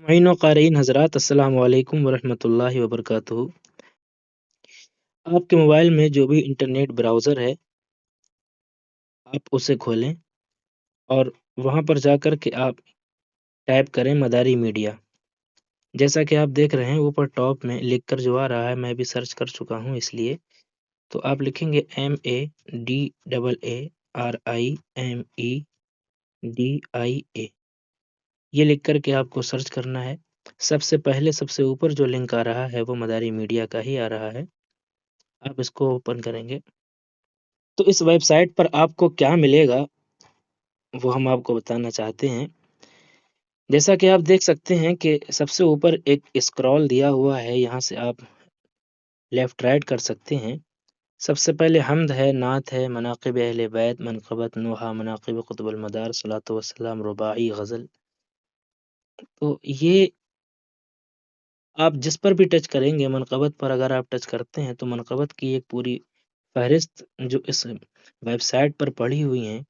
معین و قارئین حضرات السلام علیکم ورحمۃ اللہ وبرکاتہ۔ آپ کے موبائل میں جو بھی انٹرنیٹ براؤزر ہے آپ اسے کھولیں اور وہاں پر جا کر کے آپ ٹائپ کریں مداری میڈیا۔ جیسا کہ آپ دیکھ رہے ہیں اوپر ٹاپ میں لکھ کر جو آ رہا ہے، میں بھی سرچ کر چکا ہوں اس لیے تو آپ لکھیں گے MADAARIMEDIA، یہ لکھ کر کے آپ کو سرچ کرنا ہے۔ سب سے پہلے سب سے اوپر جو لنک آ رہا ہے وہ مداری میڈیا کا ہی آ رہا ہے، آپ اس کو اوپن کریں گے تو اس ویب سائٹ پر آپ کو کیا ملے گا وہ ہم آپ کو بتانا چاہتے ہیں۔ جیسا کہ آپ دیکھ سکتے ہیں کہ سب سے اوپر ایک اسکرول دیا ہوا ہے، یہاں سے آپ لیفٹ رائٹ کر سکتے ہیں۔ سب سے پہلے حمد ہے، نعت ہے، مناقب اہل بیت، منقبت نوحہ، مناقب قطب المدار، صلاۃ والسلام، رباعی، غزل۔ تو یہ آپ جس پر بھی ٹچ کریں گے، منقبت پر اگر آپ ٹچ کرتے ہیں تو منقبت کی ایک پوری فہرست جو اس ویب سائٹ پر پڑھی ہوئی ہیں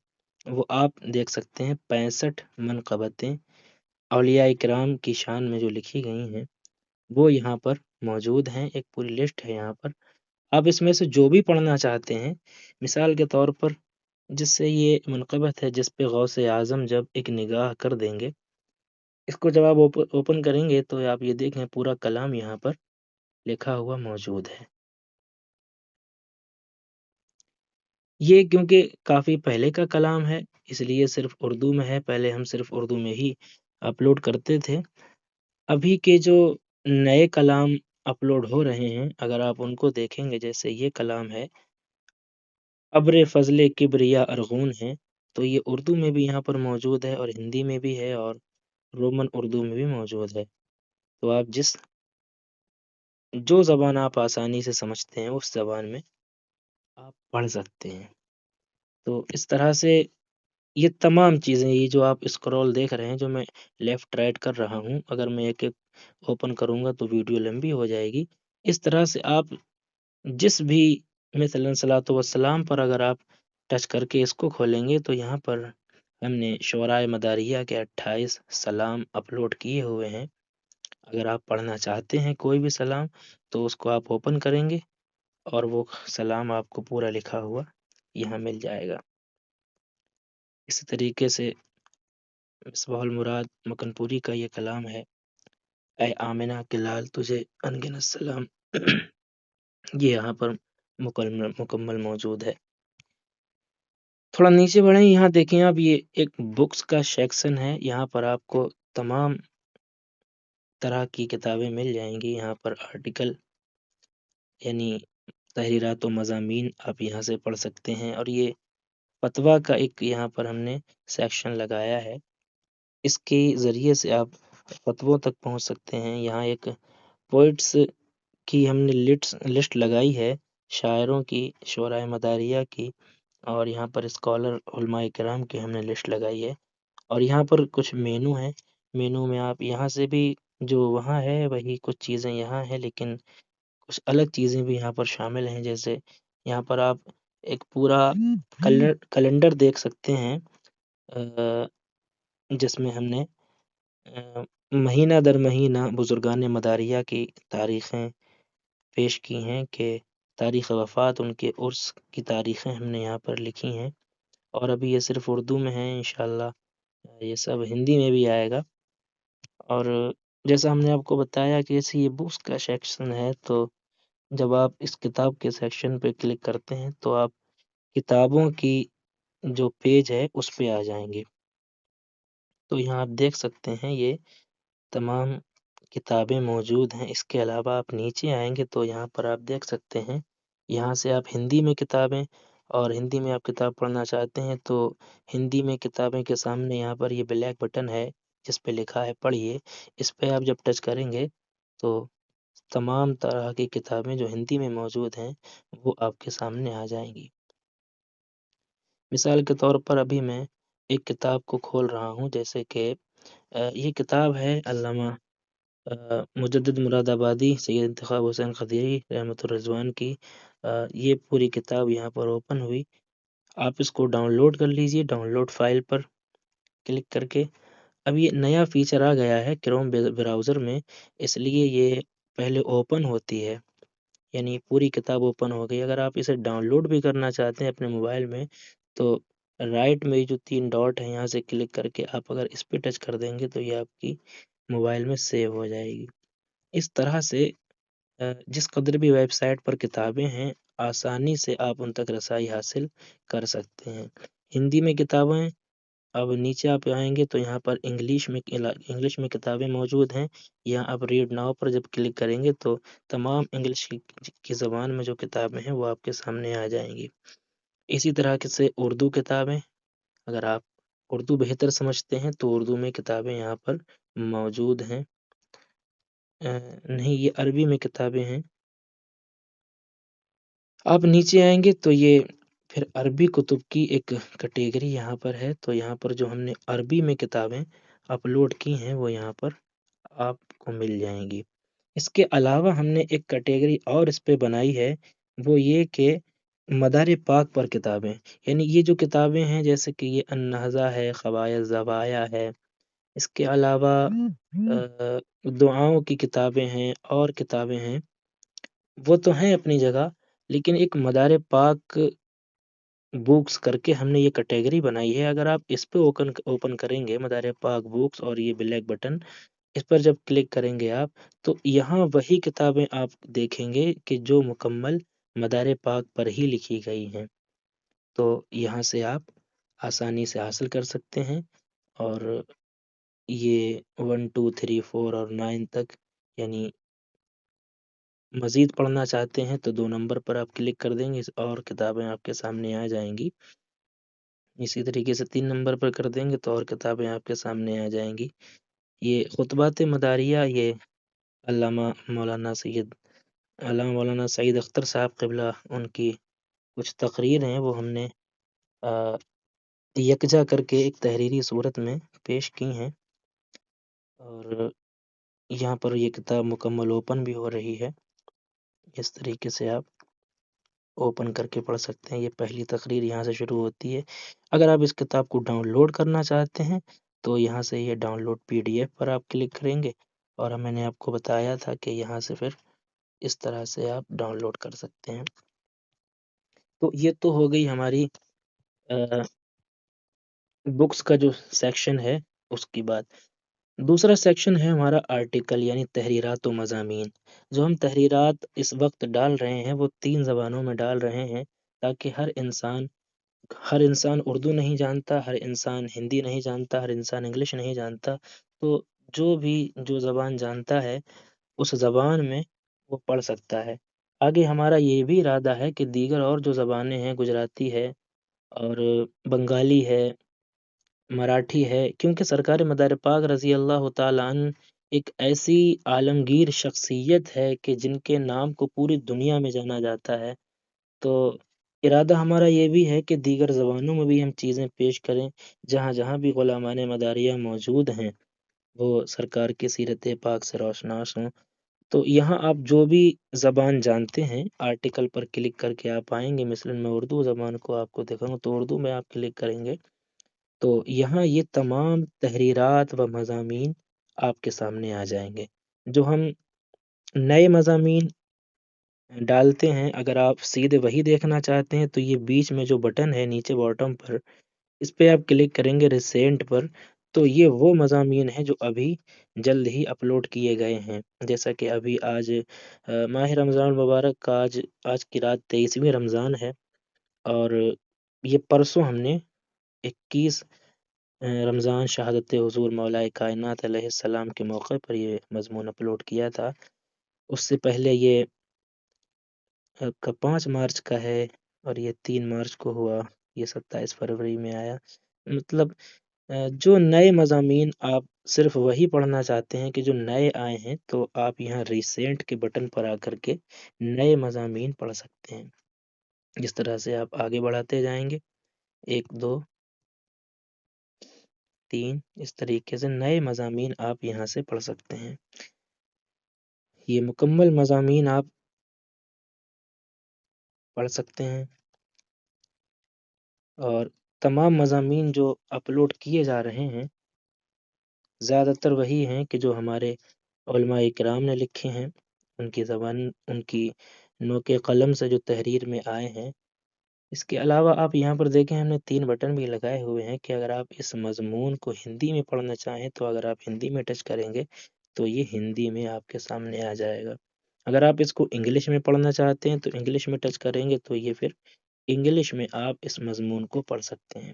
وہ آپ دیکھ سکتے ہیں۔ 65 منقبتیں اولیاء کرام کی شان میں جو لکھی گئی ہیں وہ یہاں پر موجود ہیں، ایک پوری لسٹ ہے یہاں پر۔ آپ اس میں سے جو بھی پڑھنا چاہتے ہیں، مثال کے طور پر جس سے یہ منقبت ہے جس پہ غوث اعظم جب ایک نگاہ کر دیں گے، اس کو جب آپ اوپن کریں گے تو آپ یہ دیکھیں پورا کلام یہاں پر لکھا ہوا موجود ہے۔ یہ کیونکہ کافی پہلے کا کلام ہے اس لیے صرف اردو میں ہے، پہلے ہم صرف اردو میں ہی اپلوڈ کرتے تھے۔ ابھی کے جو نئے کلام اپلوڈ ہو رہے ہیں اگر آپ ان کو دیکھیں گے، جیسے یہ کلام ہے ابر فضل کبریا ارغون ہے، تو یہ اردو میں بھی یہاں پر موجود ہے اور ہندی میں بھی ہے اور رومن اردو میں بھی موجود ہے۔ تو آپ جو زبان آپ آسانی سے سمجھتے ہیں اس زبان میں آپ پڑھ سکتے ہیں۔ تو اس طرح سے یہ تمام چیزیں، یہ جو آپ اسکرول دیکھ رہے ہیں جو میں لیفٹ رائٹ کر رہا ہوں، اگر میں ایک ایک اوپن کروں گا تو ویڈیو لمبی ہو جائے گی۔ اس طرح سے آپ جس بھی مثلا صلاۃ والسلام پر اگر آپ ٹچ کر کے اس کو کھولیں گے تو یہاں پر ہم نے شعرائے مداریہ کے 28 سلام اپلوڈ کیے ہوئے ہیں۔ اگر آپ پڑھنا چاہتے ہیں کوئی بھی سلام تو اس کو آپ اوپن کریں گے اور وہ سلام آپ کو پورا لکھا ہوا یہاں مل جائے گا۔ اسی طریقے سے مصباح المراد مکن پوری کا یہ کلام ہے، اے آمنہ کے لال تجھے انگن السلام، یہ یہاں پر مکمل موجود ہے۔ تھوڑا نیچے بڑھیں، یہاں دیکھیں آپ، یہ ایک بکس کا سیکشن ہے، یہاں پر آپ کو تمام طرح کی کتابیں مل جائیں گی۔ یہاں پر آرٹیکل یعنی تحریرات و مضامین آپ یہاں سے پڑھ سکتے ہیں، اور یہ فتویٰ کا ایک یہاں پر ہم نے سیکشن لگایا ہے، اس کے ذریعے سے آپ فتووں تک پہنچ سکتے ہیں۔ یہاں ایک پوئٹس کی ہم نے لسٹ لگائی ہے، شاعروں کی، شعرائے مداریہ کی، اور یہاں پر اسکالر علماء کرام کی ہم نے لسٹ لگائی ہے، اور یہاں پر کچھ مینو ہیں۔ مینو میں آپ یہاں سے بھی جو وہاں ہے وہی کچھ چیزیں یہاں ہیں، لیکن کچھ الگ چیزیں بھی یہاں پر شامل ہیں، جیسے یہاں پر آپ ایک پورا کیلنڈر دیکھ سکتے ہیں جس میں ہم نے مہینہ در مہینہ بزرگان مداریہ کی تاریخیں پیش کی ہیں کہ تاریخ وفات ان کے عرس کی تاریخیں ہم نے یہاں پر لکھی ہیں، اور ابھی یہ صرف اردو میں ہیں، انشاءاللہ یہ سب ہندی میں بھی آئے گا۔ اور جیسا ہم نے آپ کو بتایا کہ ایسی یہ بکس کا سیکشن ہے، تو جب آپ اس کتاب کے سیکشن پہ کلک کرتے ہیں تو آپ کتابوں کی جو پیج ہے اس پہ آ جائیں گے۔ تو یہاں آپ دیکھ سکتے ہیں یہ تمام کتابیں موجود ہیں۔ اس کے علاوہ آپ نیچے آئیں گے تو یہاں پر آپ دیکھ سکتے ہیں، یہاں سے آپ ہندی میں کتابیں، اور ہندی میں آپ کتاب پڑھنا چاہتے ہیں تو ہندی میں کتابیں کے سامنے یہاں پر یہ بلیک بٹن ہے جس پہ لکھا ہے پڑھیے، اس پہ آپ جب ٹچ کریں گے تو تمام طرح کی کتابیں جو ہندی میں موجود ہیں وہ آپ کے سامنے آ جائیں گی۔ مثال کے طور پر ابھی میں ایک کتاب کو کھول رہا ہوں، جیسے کہ یہ کتاب ہے علامہ مجدد مراد آبادی سید انتخاب حسین قدیری رحمۃ الرضوان کی۔ یہ پوری کتاب یہاں پر اوپن ہوئی، آپ اس کو ڈاؤن لوڈ کر لیجئے، ڈاؤن لوڈ فائل پر کلک کر کے اب یہ نیا فیچر آ گیا ہے کروم براؤزر میں، اس لیے یہ پہلے اوپن ہوتی ہے، یعنی پوری کتاب اوپن ہو گئی۔ اگر آپ اسے ڈاؤن لوڈ بھی کرنا چاہتے ہیں اپنے موبائل میں تو رائٹ میں جو 3 ڈاٹ ہیں یہاں سے کلک کر کے آپ اگر اس پہ ٹچ کر دیں گے تو یہ آپ کی موبائل میں سیو ہو جائے گی۔ اس طرح سے جس قدر بھی ویب سائٹ پر کتابیں ہیں آسانی سے آپ ان تک رسائی حاصل کر سکتے ہیں۔ ہندی میں کتابیں، اب نیچے آپ آئیں گے تو یہاں پر انگلش میں کتابیں موجود ہیں۔ یہاں آپ ریڈ ناؤ پر جب کلک کریں گے تو تمام انگلش کی زبان میں جو کتابیں ہیں وہ آپ کے سامنے آ جائیں گی۔ اسی طرح سے اردو کتابیں، اگر آپ اردو بہتر سمجھتے ہیں تو اردو میں کتابیں یہاں پر موجود ہیں۔ نہیں، یہ عربی میں کتابیں ہیں۔ آپ نیچے آئیں گے تو یہ پھر عربی کتب کی ایک کیٹیگری یہاں پر ہے، تو یہاں پر جو ہم نے عربی میں کتابیں اپلوڈ کی ہیں وہ یہاں پر آپ کو مل جائیں گی۔ اس کے علاوہ ہم نے ایک کیٹیگری اور اس پہ بنائی ہے، وہ یہ کہ مدار پاک پر کتابیں، یعنی یہ جو کتابیں ہیں جیسے کہ یہ النہضہ ہے، خوایا الزوایا ہے، اس کے علاوہ دعاؤں کی کتابیں ہیں اور کتابیں ہیں، وہ تو ہیں اپنی جگہ، لیکن ایک مدار پاک بکس کر کے ہم نے یہ کیٹیگری بنائی ہے۔ اگر آپ اس پہ اوپن کریں گے مدار پاک بکس اور یہ بلیک بٹن، اس پر جب کلک کریں گے آپ تو یہاں وہی کتابیں آپ دیکھیں گے کہ جو مکمل مدار پاک پر ہی لکھی گئی ہیں، تو یہاں سے آپ آسانی سے حاصل کر سکتے ہیں۔ اور یہ 1 2 3 4 اور 9 تک، یعنی مزید پڑھنا چاہتے ہیں تو 2 نمبر پر آپ کلک کر دیں گے اور کتابیں آپ کے سامنے آ جائیں گی۔ اسی طریقے سے 3 نمبر پر کر دیں گے تو اور کتابیں آپ کے سامنے آ جائیں گی۔ یہ خطبات مداریہ، یہ علامہ مولانا سعید اختر صاحب قبلہ ان کی کچھ تقریر ہیں، وہ ہم نے یکجا کر کے ایک تحریری صورت میں پیش کی ہیں، اور یہاں پر یہ کتاب مکمل اوپن بھی ہو رہی ہے۔ اس طریقے سے آپ اوپن کر کے پڑھ سکتے ہیں۔ یہ پہلی تقریر یہاں سے شروع ہوتی ہے۔ اگر آپ اس کتاب کو ڈاؤن لوڈ کرنا چاہتے ہیں تو یہاں سے یہ ڈاؤن لوڈ PDF پر آپ کلک کریں گے، اور میں نے آپ کو بتایا تھا کہ یہاں سے پھر اس طرح سے آپ ڈاؤن لوڈ کر سکتے ہیں۔ تو یہ تو ہو گئی ہماری بکس کا جو سیکشن ہے اس کی بات۔ دوسرا سیکشن ہے ہمارا آرٹیکل، یعنی تحریرات و مضامین۔ جو ہم تحریرات اس وقت ڈال رہے ہیں وہ 3 زبانوں میں ڈال رہے ہیں، تاکہ ہر انسان اردو نہیں جانتا، ہر انسان ہندی نہیں جانتا، ہر انسان انگلش نہیں جانتا، تو جو زبان جانتا ہے اس زبان میں وہ پڑھ سکتا ہے۔ آگے ہمارا یہ بھی ارادہ ہے کہ دیگر اور جو زبانیں ہیں، گجراتی ہے اور بنگالی ہے، مراٹھی ہے، کیونکہ سرکار مدار پاک رضی اللہ تعالیٰ عنہ ایک ایسی عالمگیر شخصیت ہے کہ جن کے نام کو پوری دنیا میں جانا جاتا ہے، تو ارادہ ہمارا یہ بھی ہے کہ دیگر زبانوں میں بھی ہم چیزیں پیش کریں، جہاں جہاں بھی غلامان مداریہ موجود ہیں وہ سرکار کی سیرت پاک سے روشناس ہوں۔ تو یہاں آپ جو بھی زبان جانتے ہیں آرٹیکل پر کلک کر کے آپ آئیں گے، مثلاً میں اردو زبان کو آپ کو دکھاؤں تو اردو میں آپ کلک کریں گے تو یہاں یہ تمام تحریرات و مضامین آپ کے سامنے آ جائیں گے۔ جو ہم نئے مضامین ڈالتے ہیں، اگر آپ سیدھے وہی دیکھنا چاہتے ہیں تو یہ بیچ میں جو بٹن ہے نیچے باٹم پر، اس پہ آپ کلک کریں گے ریسینٹ پر، تو یہ وہ مضامین ہیں جو ابھی جلد ہی اپلوڈ کیے گئے ہیں۔ جیسا کہ ابھی آج ماہ رمضان المبارک کا آج کی رات 23ویں رمضان ہے، اور یہ پرسوں ہم نے 21 رمضان شہادت حضور مولا کائنات علیہ السلام کے موقع پر یہ مضمون اپلوڈ کیا تھا۔ اس سے پہلے یہ 5 مارچ کا ہے، اور یہ 3 مارچ کو ہوا، یہ 27 فروری میں آیا۔ مطلب جو نئے مضامین آپ صرف وہی پڑھنا چاہتے ہیں کہ جو نئے آئے ہیں، تو آپ یہاں ریسینٹ کے بٹن پر آ کر کے نئے مضامین پڑھ سکتے ہیں۔ جس طرح سے آپ آگے بڑھاتے جائیں گے 1 2 3، اس طریقے سے نئے مضامین آپ یہاں سے پڑھ سکتے ہیں۔ یہ مکمل مضامین آپ پڑھ سکتے ہیں، اور تمام مضامین جو اپلوڈ کیے جا رہے ہیں زیادہ تر وہی ہیں کہ جو ہمارے علماء کرام نے لکھے ہیں، ان کی زبان، ان کی نوک قلم سے جو تحریر میں آئے ہیں۔ اس کے علاوہ آپ یہاں پر دیکھیں، ہم نے 3 بٹن بھی لگائے ہوئے ہیں کہ اگر آپ اس مضمون کو ہندی میں پڑھنا چاہیں تو اگر آپ ہندی میں ٹچ کریں گے تو یہ ہندی میں آپ کے سامنے آ جائے گا۔ اگر آپ اس کو انگلش میں پڑھنا چاہتے ہیں تو انگلش میں ٹچ کریں گے تو یہ پھر انگلش میں آپ اس مضمون کو پڑھ سکتے ہیں۔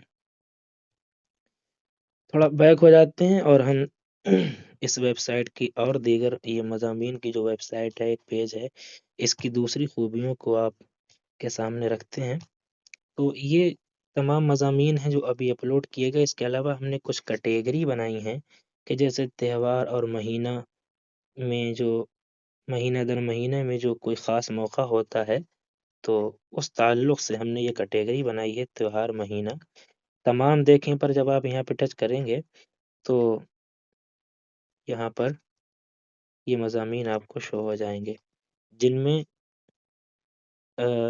تھوڑا بیک ہو جاتے ہیں اور ہم اس ویب سائٹ کی اور دیگر یہ مضامین کی جو ویب سائٹ ہے، ایک پیج ہے، اس کی دوسری خوبیوں کو آپ کے سامنے رکھتے ہیں۔ تو یہ تمام مضامین ہیں جو ابھی اپلوڈ کیے گئے۔ اس کے علاوہ ہم نے کچھ کیٹیگری بنائی ہیں کہ جیسے تہوار اور مہینہ میں جو مہینہ در مہینہ میں جو کوئی خاص موقع ہوتا ہے تو اس تعلق سے ہم نے یہ کیٹیگری بنائی ہے، تہوار مہینہ۔ تمام دیکھیں پر جب آپ یہاں پہ ٹچ کریں گے تو یہاں پر یہ مضامین آپ کو شو ہو جائیں گے، جن میں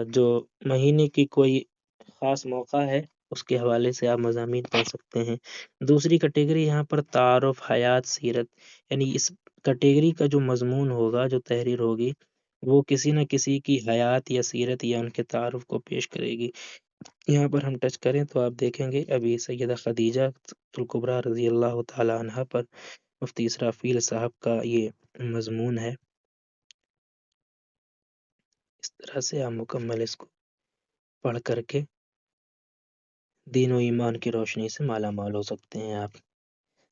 جو مہینے کی کوئی خاص موقع ہے اس کے حوالے سے آپ مضامین پڑھ سکتے ہیں۔ دوسری کیٹیگری یہاں پر تعارف، حیات، سیرت، یعنی اس کیٹیگری کا جو مضمون ہوگا، جو تحریر ہوگی، وہ کسی نہ کسی کی حیات یا سیرت یا ان کے تعارف کو پیش کرے گی۔ یہاں پر ہم ٹچ کریں تو آپ دیکھیں گے ابھی سیدہ خدیجہ الکبریٰ رضی اللہ تعالی عنہا پر مفتی اسرافیل صاحب کا یہ مضمون ہے۔ اس طرح سے آپ مکمل اس کو پڑھ کر کے دین و ایمان کی روشنی سے مالا مال ہو سکتے ہیں۔ آپ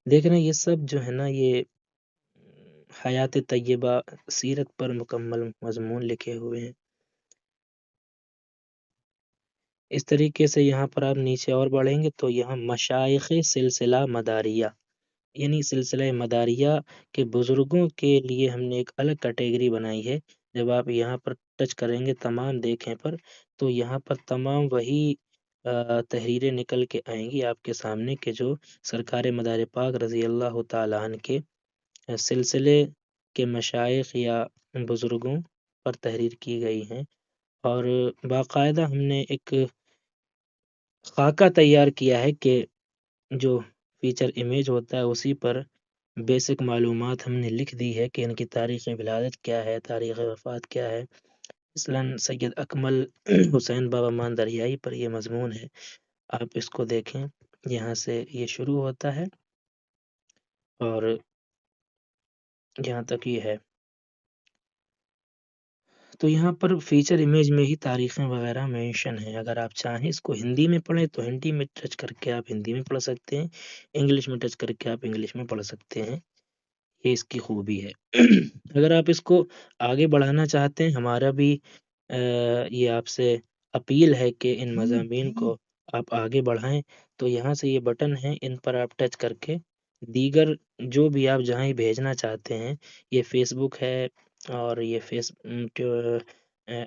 دیکھ رہے ہیں یہ سب جو ہے نا، یہ حیات طیبہ، سیرت پر مکمل مضمون لکھے ہوئے ہیں۔ اس طریقے سے یہاں پر آپ نیچے اور بڑھیں گے تو یہاں مشائخ سلسلہ مداریہ، یعنی سلسلہ مداریہ کے بزرگوں کے لیے ہم نے ایک الگ کیٹیگری بنائی ہے۔ جب آپ یہاں پر ٹچ کریں گے تمام دیکھیں پر تو یہاں پر تمام وہی تحریریں نکل کے آئیں گی آپ کے سامنے کہ جو سرکار مدار پاک رضی اللہ تعالیٰ عنہ کے سلسلے کے مشائخ یا بزرگوں پر تحریر کی گئی ہیں، اور باقاعدہ ہم نے ایک خاکہ تیار کیا ہے کہ جو فیچر امیج ہوتا ہے اسی پر بیسک معلومات ہم نے لکھ دی ہے کہ ان کی تاریخ ولادت کیا ہے، تاریخ وفات کیا ہے۔ مثلاً سید اکمل حسین بابا مان دریائی پر یہ مضمون ہے، آپ اس کو دیکھیں، یہاں سے یہ شروع ہوتا ہے اور جہاں تک یہ ہے تو یہاں پر فیچر امیج میں ہی تاریخیں وغیرہ مینشن ہیں۔ اگر آپ چاہیں اس کو ہندی میں پڑھیں تو ہندی میں ٹچ کر کے آپ ہندی میں پڑھ سکتے ہیں، انگلش میں ٹچ کر کے آپ انگلش میں پڑھ سکتے ہیں۔ یہ اس کی خوبی ہے۔ اگر آپ اس کو آگے بڑھانا چاہتے ہیں، ہمارا بھی یہ آپ سے اپیل ہے کہ ان مضامین کو آپ آگے بڑھائیں، تو یہاں سے یہ بٹن ہیں، ان پر آپ ٹچ کر کے دیگر جو بھی آپ جہاں بھیجنا چاہتے ہیں، یہ فیس بک ہے اور یہ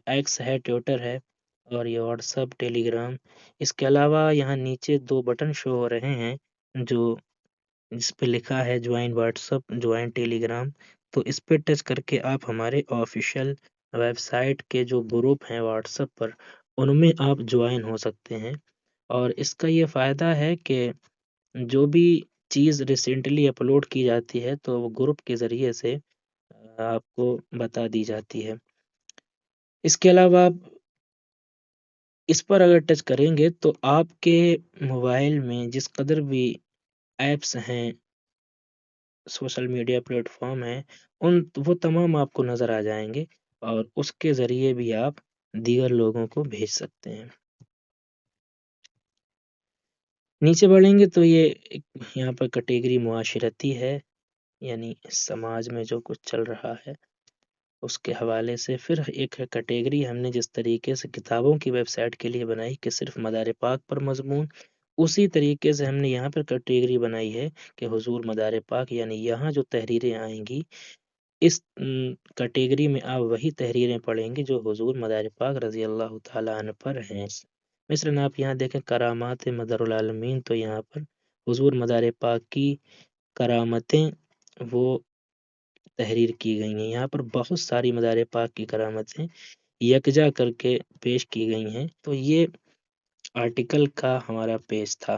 ایکس ہے، ٹویٹر ہے اور یہ واٹس ایپ، ٹیلی گرام۔ اس کے علاوہ یہاں نیچے 2 بٹن شو ہو رہے ہیں جو جس پہ لکھا ہے جوائن واٹس ایپ، جوائن ٹیلی گرام۔ تو اس پہ ٹچ کر کے آپ ہمارے آفیشیل ویب سائٹ کے جو گروپ ہیں واٹس ایپ پر، ان میں آپ جوائن ہو سکتے ہیں۔ اور اس کا یہ فائدہ ہے کہ جو بھی چیز ریسنٹلی اپلوڈ کی جاتی ہے تو وہ گروپ کے ذریعے سے آپ کو بتا دی جاتی ہے۔ اس کے علاوہ آپ اس پر اگر ٹچ کریں گے تو آپ کے موبائل میں جس قدر بھی ایپس ہیں، سوشل میڈیا پلیٹ فارم ہیں، وہ تمام آپ کو نظر آ جائیں گے اور اس کے ذریعے بھی آپ دیگر لوگوں کو بھیج سکتے ہیں۔ نیچے بڑھیں گے تو یہ یہاں پر کیٹیگری معاشرتی ہے، یعنی سماج میں جو کچھ چل رہا ہے اس کے حوالے سے۔ پھر ایک کیٹیگری ہم نے جس طریقے سے کتابوں کی ویب سائٹ کے لیے بنائی کہ صرف مدار پاک پر مضمون، اسی طریقے سے ہم نے یہاں پر کیٹیگری بنائی ہے کہ حضور مدار پاک، یعنی یہاں جو تحریریں آئیں گی اس کیٹیگری میں آپ وہی تحریریں پڑھیں گے جو حضور مدار پاک رضی اللہ تعالیٰ عنہ پر ہیں۔ مثلاً آپ یہاں دیکھیں کرامات مدر العالمین، تو یہاں پر حضور مدار پاک کی کرامتیں وہ تحریر کی گئی ہیں۔ یہاں پر بہت ساری مدار پاک کی کرامتیں یکجا کر کے پیش کی گئی ہیں۔ تو یہ آرٹیکل کا ہمارا پیج تھا۔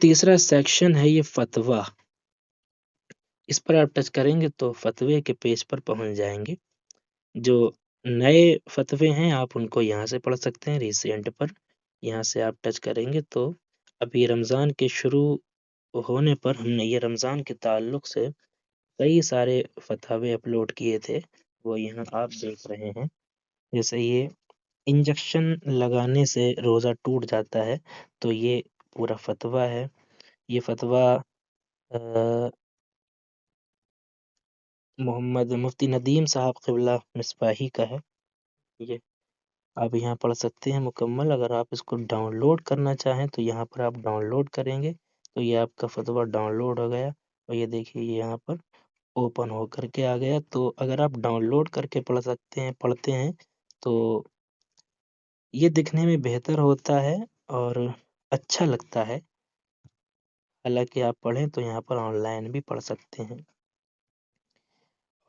تیسرا سیکشن ہے یہ فتویٰ، اس پر آپ ٹچ کریں گے تو فتوے کے پیج پر پہنچ جائیں گے۔ جو نئے فتوے ہیں آپ ان کو یہاں سے پڑھ سکتے ہیں، ریسینٹ پر یہاں سے آپ ٹچ کریں گے تو ابھی رمضان کے شروع ہونے پر ہم نے یہ رمضان کے تعلق سے کئی سارے فتوے اپلوڈ کیے تھے، وہ یہاں آپ دیکھ رہے ہیں۔ جیسے یہ انجیکشن لگانے سے روزہ ٹوٹ جاتا ہے، تو یہ پورا فتویٰ ہے۔ یہ فتویٰ محمد مفتی ندیم صاحب قبلہ مصباحی کا ہے، یہ آپ یہاں پڑھ سکتے ہیں مکمل۔ اگر آپ اس کو ڈاؤن لوڈ کرنا چاہیں تو یہاں پر آپ ڈاؤن لوڈ کریں گے تو یہ آپ کا فتویٰ ڈاؤن لوڈ ہو گیا، اور یہ دیکھیے یہ یہاں پر اوپن ہو کر کے آ گیا۔ تو اگر آپ ڈاؤن لوڈ کر کے پڑھتے ہیں تو یہ دکھنے میں بہتر ہوتا ہے اور اچھا لگتا ہے۔ حالانکہ آپ پڑھیں تو یہاں پر آن لائن بھی پڑھ سکتے ہیں،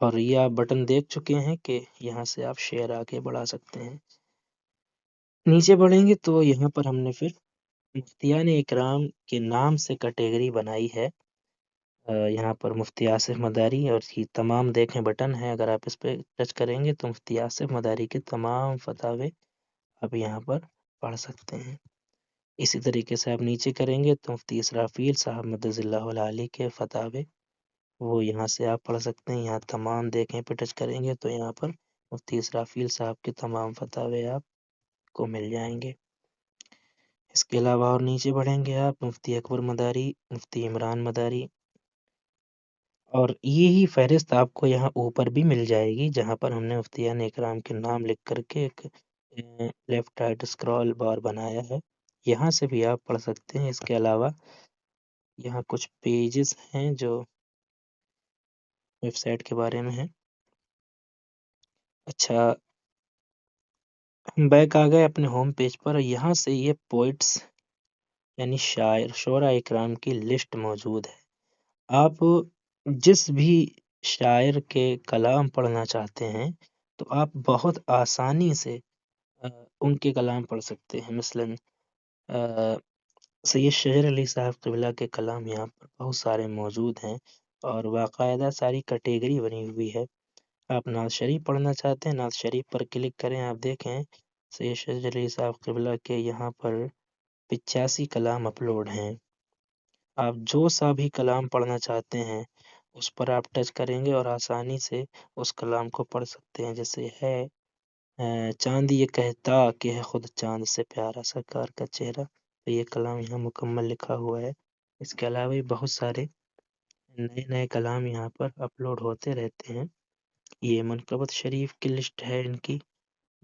اور یہ آپ بٹن دیکھ چکے ہیں کہ یہاں سے آپ شیئر آگے بڑھا سکتے ہیں۔ نیچے بڑھیں گے تو یہاں پر ہم نے پھر مفتیان اکرام کے نام سے کیٹیگری بنائی ہے۔ یہاں پر مفتی آصف مداری اور یہ تمام دیکھیں بٹن ہے، اگر آپ اس پہ ٹچ کریں گے تو مفتی آصف مداری کے تمام فتاوے آپ یہاں پر پڑھ سکتے ہیں۔ اسی طریقے سے آپ نیچے کریں گے تو مفتی اسرافیل صاحب مدظ اللہ العالی کے فتاوے وہ یہاں سے آپ پڑھ سکتے ہیں۔ یہاں تمام دیکھیں پہ ٹچ کریں گے تو یہاں پر مفتی اسرافیل صاحب کے تمام فتاوے آپ کو مل جائیں گے۔ اس کے علاوہ اور نیچے بڑھیں گے آپ مفتی اکبر مداری، مفتی عمران مداری، اور یہی فہرست آپ کو یہاں اوپر بھی مل جائے گی، جہاں پر ہم نے مفتیان اکرام کے نام لکھ کر کے ایک لیفٹ رائٹ اسکرال بار بنایا ہے، یہاں سے بھی آپ پڑھ سکتے ہیں۔ اس کے علاوہ یہاں کچھ پیجز ہیں جو ویب سائٹ کے بارے میں ہیں۔ اچھا، ہم بیک آ گئے اپنے ہوم پیج پر، یہاں سے یہ پوئٹس یعنی شعراء اکرام کی لسٹ موجود ہے۔ آپ جس بھی شاعر کے کلام پڑھنا چاہتے ہیں تو آپ بہت آسانی سے ان کے کلام پڑھ سکتے ہیں۔ مثلاً سید شجر علی صاحب قبلہ کے کلام یہاں پر بہت سارے موجود ہیں، اور باقاعدہ ساری کیٹیگری بنی ہوئی ہے۔ آپ نعت شریف پڑھنا چاہتے ہیں، نعت شریف پر کلک کریں، آپ دیکھیں سید شجر علی صاحب قبلہ کے یہاں پر 85 کلام اپلوڈ ہیں۔ آپ جو سا بھی کلام پڑھنا چاہتے ہیں اس پر آپ ٹچ کریں گے اور آسانی سے اس کلام کو پڑھ سکتے ہیں۔ جیسے ہے چاند یہ کہتا کہ ہے خود چاند سے پیارا سرکار کا چہرہ، تو یہ کلام یہاں مکمل لکھا ہوا ہے۔ اس کے علاوہ بھی بہت سارے نئے نئے کلام یہاں پر اپلوڈ ہوتے رہتے ہیں۔ یہ منقبت شریف کی لسٹ ہے ان کی،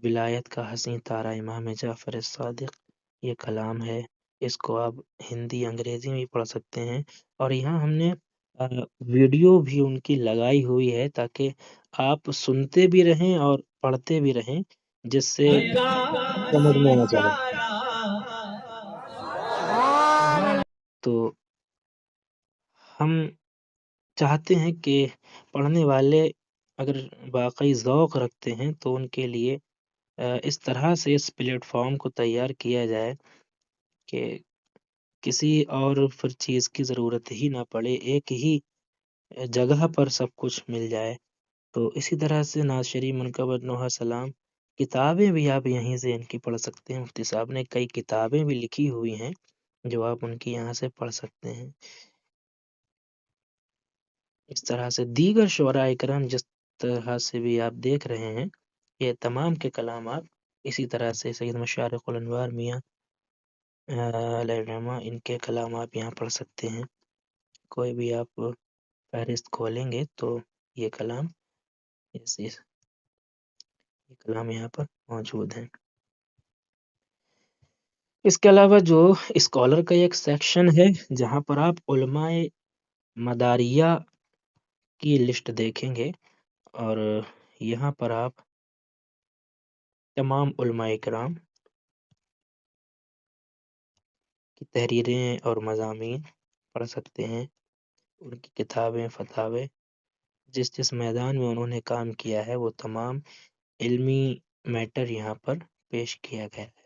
ولایت کا حسین تارا امام جعفر صادق یہ کلام ہے، اس کو آپ ہندی انگریزی میں پڑھ سکتے ہیں۔ اور یہاں ہم نے ویڈیو بھی ان کی لگائی ہوئی ہے تاکہ آپ سنتے بھی رہیں اور پڑھتے بھی رہیں، جس سے سمجھ میں آ جائے۔ تو ہم چاہتے ہیں کہ پڑھنے والے اگر واقعی ذوق رکھتے ہیں تو ان کے لیے اس طرح سے اس پلیٹ فارم کو تیار کیا جائے کہ کسی اور پھر چیز کی ضرورت ہی نہ پڑے، ایک ہی جگہ پر سب کچھ مل جائے۔ تو اسی طرح سے نعت شریف منقبت نوحہ سلام کتابیں بھی آپ یہیں سے ان کی پڑھ سکتے ہیں۔ مفتی صاحب نے کئی کتابیں بھی لکھی ہوئی ہیں جو آپ ان کی یہاں سے پڑھ سکتے ہیں۔ اس طرح سے دیگر شعراء اکرام جس طرح سے بھی آپ دیکھ رہے ہیں، یہ تمام کے کلام آپ اسی طرح سے سید مشارق الانوار میاں علیہ الرحمہ ان کے کلام آپ یہاں پڑھ سکتے ہیں۔ کوئی بھی آپ فہرست کھولیں گے تو یہ کلام یہاں پر موجود ہیں۔ اس کے علاوہ جو اسکالر کا ایک سیکشن ہے جہاں پر آپ علماء مداریہ کی لسٹ دیکھیں گے، اور یہاں پر آپ تمام علماء کرام کی تحریریں اور مضامین پڑھ سکتے ہیں، ان کی کتابیں فتاوے جس میدان میں انہوں نے کام کیا ہے وہ تمام علمی میٹر یہاں پر پیش کیا گیا ہے۔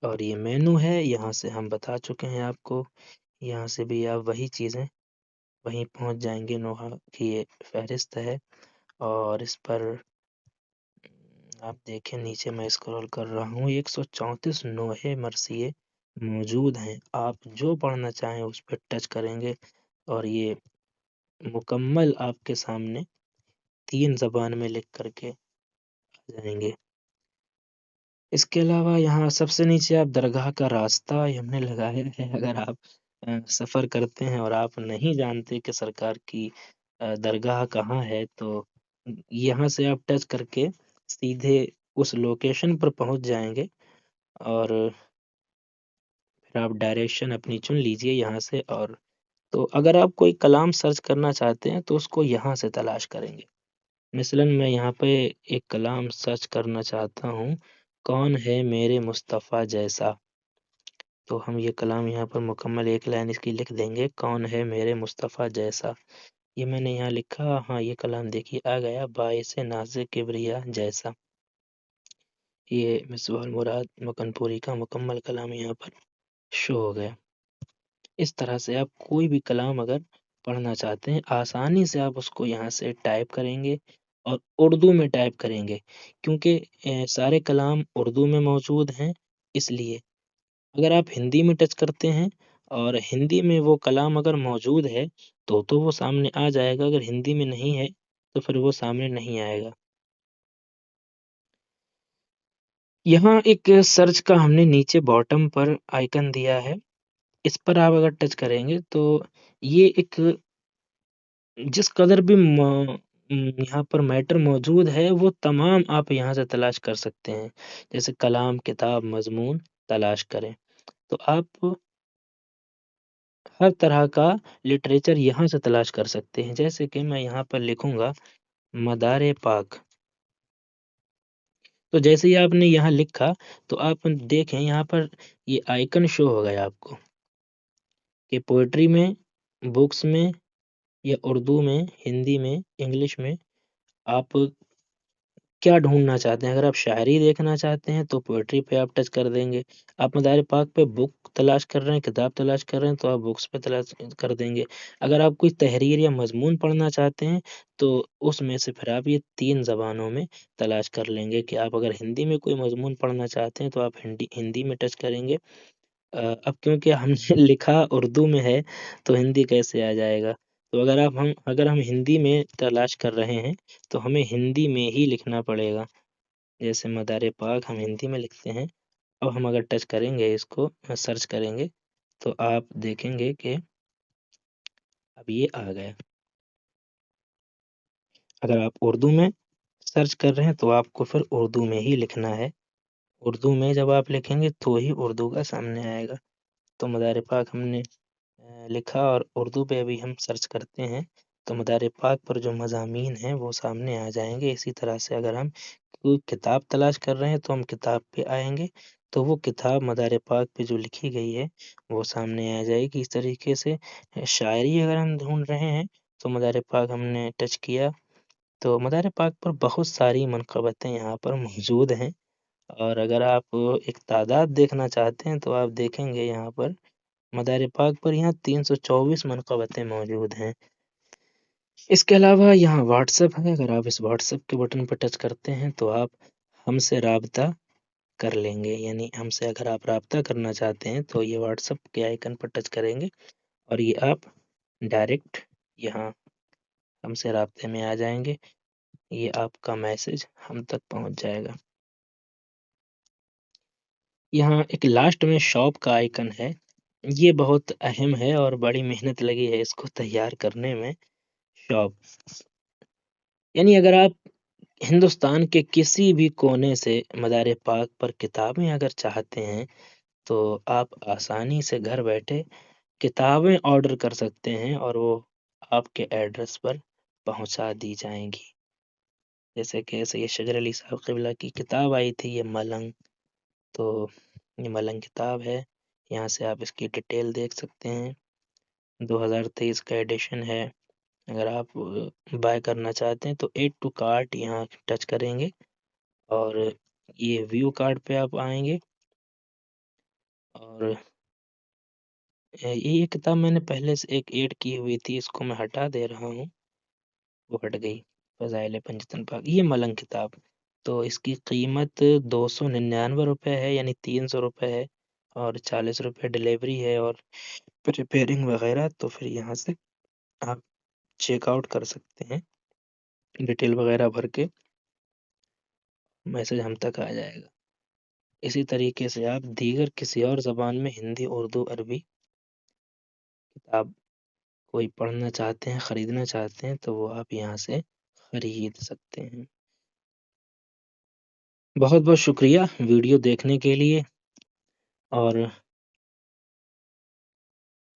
اور یہ مینو ہے، یہاں سے ہم بتا چکے ہیں آپ کو، یہاں سے بھی آپ وہی چیزیں وہیں پہنچ جائیں گے. نوحہ کی یہ فہرست ہے، اور اس پر آپ دیکھیں نیچے میں اسکرول کر رہا ہوں، 134 نوحے مرثیے موجود ہیں. آپ جو پڑھنا چاہیں اس پہ ٹچ کریں گے اور یہ مکمل آپ کے سامنے 3 زبان میں لکھ کر کے آ جائیں گے. اس کے علاوہ یہاں سب سے نیچے آپ درگاہ کا راستہ یہ ہم نے لگایا ہے. اگر آپ سفر کرتے ہیں اور آپ نہیں جانتے کہ سرکار کی درگاہ کہاں ہے، تو یہاں سے آپ ٹچ کر کے سیدھے اس لوکیشن پر پہنچ جائیں گے، اور پھر آپ ڈائریکشن اپنی چن لیجئے یہاں سے. اور تو اگر آپ کوئی کلام سرچ کرنا چاہتے ہیں تو اس کو یہاں سے تلاش کریں گے. مثلاً میں یہاں پہ ایک کلام سرچ کرنا چاہتا ہوں، کون ہے میرے مصطفیٰ جیسا. تو ہم یہ کلام یہاں پر مکمل ایک لائن اس کی لکھ دیں گے، کون ہے میرے مصطفیٰ جیسا. یہ میں نے یہاں لکھا، ہاں یہ کلام دیکھیے آ گیا، باعث ناز کبریا جیسا. یہ مصباح المراد مکن پوری کا مکمل کلام یہاں پر شو ہو گیا. اس طرح سے آپ کوئی بھی کلام اگر پڑھنا چاہتے ہیں، آسانی سے آپ اس کو یہاں سے ٹائپ کریں گے اور اردو میں ٹائپ کریں گے، کیونکہ سارے کلام اردو میں موجود ہیں. اس لیے اگر آپ ہندی میں ٹچ کرتے ہیں اور ہندی میں وہ کلام اگر موجود ہے تو وہ سامنے آ جائے گا. اگر ہندی میں نہیں ہے تو پھر وہ سامنے نہیں آئے گا. یہاں ایک سرچ کا ہم نے نیچے باٹم پر آئیکن دیا ہے، اس پر آپ اگر ٹچ کریں گے تو یہ ایک جس قدر بھی یہاں پر میٹر موجود ہے وہ تمام آپ یہاں سے تلاش کر سکتے ہیں. جیسے کلام، کتاب، مضمون تلاش کریں تو آپ ہر طرح کا لٹریچر یہاں سے تلاش کر سکتے ہیں. جیسے کہ میں یہاں پر لکھوں گا مدار پاک، تو جیسے ہی آپ نے یہاں لکھا تو آپ دیکھیں یہاں پر یہ آئیکن شو ہو گیا آپ کو کہ پوئٹری میں، بکس میں، یا اردو میں، ہندی میں، انگلش میں آپ کیا ڈھونڈنا چاہتے ہیں. اگر آپ شاعری دیکھنا چاہتے ہیں تو پوئٹری پہ آپ ٹچ کر دیں گے. آپ مدار پاک پہ بک تلاش کر رہے ہیں، کتاب تلاش کر رہے ہیں، تو آپ بکس پہ تلاش کر دیں گے. اگر آپ کوئی تحریر یا مضمون پڑھنا چاہتے ہیں تو اس میں سے پھر آپ یہ 3 زبانوں میں تلاش کر لیں گے. کہ آپ اگر ہندی میں کوئی مضمون پڑھنا چاہتے ہیں تو آپ ہندی میں ٹچ کریں گے. اب کیونکہ ہم نے لکھا اردو میں ہے تو ہندی کیسے آ جائے گا. تو اگر ہم ہندی میں تلاش کر رہے ہیں تو ہمیں ہندی میں ہی لکھنا پڑے گا. جیسے مدار پاک ہم ہندی میں لکھتے ہیں، اب ہم اگر ٹچ کریں گے، اس کو سرچ کریں گے تو آپ دیکھیں گے کہ اب یہ آ گیا. اگر آپ اردو میں سرچ کر رہے ہیں تو آپ کو پھر اردو میں ہی لکھنا ہے. اردو میں جب آپ لکھیں گے تو ہی اردو کا سامنے آئے گا. تو مدار پاک ہم نے لکھا اور اردو پہ ابھی ہم سرچ کرتے ہیں تو مدار پاک پر جو مضامین ہیں وہ سامنے آ جائیں گے. اسی طرح سے اگر ہم کوئی کتاب تلاش کر رہے ہیں تو ہم کتاب پہ آئیں گے تو وہ کتاب مدار پاک پہ جو لکھی گئی ہے وہ سامنے آ جائے گی. اس طریقے سے شاعری اگر ہم ڈھونڈ رہے ہیں تو مدار پاک ہم نے ٹچ کیا تو مدار پاک پر بہت ساری منقبتیں یہاں پر موجود ہیں. اور اگر آپ ایک تعداد دیکھنا چاہتے ہیں تو آپ دیکھیں گے یہاں پر مدار پاک پر یہاں 324 منقبتیں موجود ہیں. اس کے علاوہ یہاں واٹس ایپ ہے. اگر آپ اس واٹس ایپ کے بٹن پر ٹچ کرتے ہیں تو آپ ہم سے رابطہ کر لیں گے. یعنی ہم سے اگر آپ رابطہ کرنا چاہتے ہیں تو یہ واٹس ایپ کے آئیکن پر ٹچ کریں گے اور یہ آپ ڈائریکٹ یہاں ہم سے رابطے میں آ جائیں گے. یہ آپ کا میسج ہم تک پہنچ جائے گا. یہاں ایک لاسٹ میں شاپ کا آئیکن ہے، یہ بہت اہم ہے اور بڑی محنت لگی ہے اس کو تیار کرنے میں. شاپ یعنی اگر آپ ہندوستان کے کسی بھی کونے سے مدار پاک پر کتابیں اگر چاہتے ہیں تو آپ آسانی سے گھر بیٹھے کتابیں آرڈر کر سکتے ہیں اور وہ آپ کے ایڈریس پر پہنچا دی جائیں گی. جیسے کہ سید شجر علی صاحب قبلہ کی کتاب آئی تھی یہ ملنگ، تو یہ ملنگ کتاب ہے. یہاں سے آپ اس کی ڈیٹیل دیکھ سکتے ہیں. 2023 کا ایڈیشن ہے. اگر آپ بائی کرنا چاہتے ہیں تو ایڈ ٹو کارٹ یہاں ٹچ کریں گے اور یہ ویو کارٹ پہ آپ آئیں گے اور یہ کتاب میں نے پہلے سے ایک ایڈ کی ہوئی تھی، اس کو میں ہٹا دے رہا ہوں، وہ ہٹ گئی۔ فضائل پنجتن پاک، یہ ملنگ کتاب، تو اس کی قیمت 299 ہے، یعنی 300 ہے، اور 40 ڈلیوری ہے اور پریپیرنگ وغیرہ۔ تو پھر یہاں سے آپ چیک آؤٹ کر سکتے ہیں، ڈیٹیل وغیرہ بھر کے میسج ہم تک آ جائے گا۔ اسی طریقے سے آپ دیگر کسی اور زبان میں ہندی، اردو، عربی کتاب کوئی پڑھنا چاہتے ہیں، خریدنا چاہتے ہیں، تو وہ آپ یہاں سے خرید سکتے ہیں۔ بہت بہت شکریہ ویڈیو دیکھنے کے لیے، اور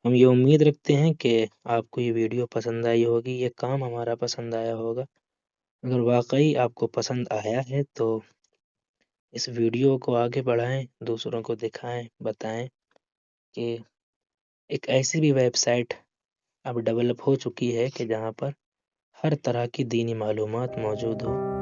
ہم یہ امید رکھتے ہیں کہ آپ کو یہ ویڈیو پسند آئی ہوگی، یہ کام ہمارا پسند آیا ہوگا۔ اگر واقعی آپ کو پسند آیا ہے تو اس ویڈیو کو آگے بڑھائیں، دوسروں کو دکھائیں، بتائیں کہ ایک ایسی بھی ویب سائٹ اب ڈیولپ ہو چکی ہے کہ جہاں پر ہر طرح کی دینی معلومات موجود ہو۔